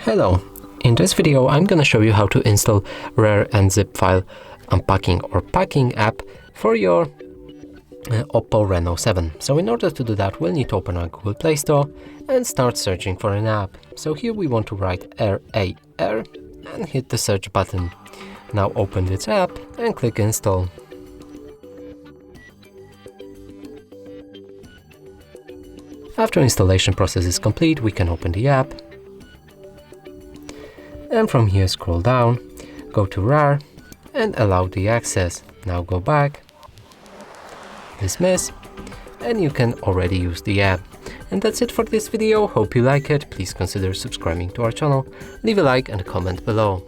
Hello, in this video I'm gonna show you how to install RAR and zip file unpacking or packing app for your OPPO Reno 7. So in order to do that, we'll need to open our Google Play Store and start searching for an app. So here we want to write RAR and hit the search button. Now open this app and click install. After installation process is complete, we can open the app. And from here scroll down, go to RAR and allow the access. Now go back, dismiss, and you can already use the app. And that's it for this video. Hope you like it. Please consider subscribing to our channel, leave a like and a comment below.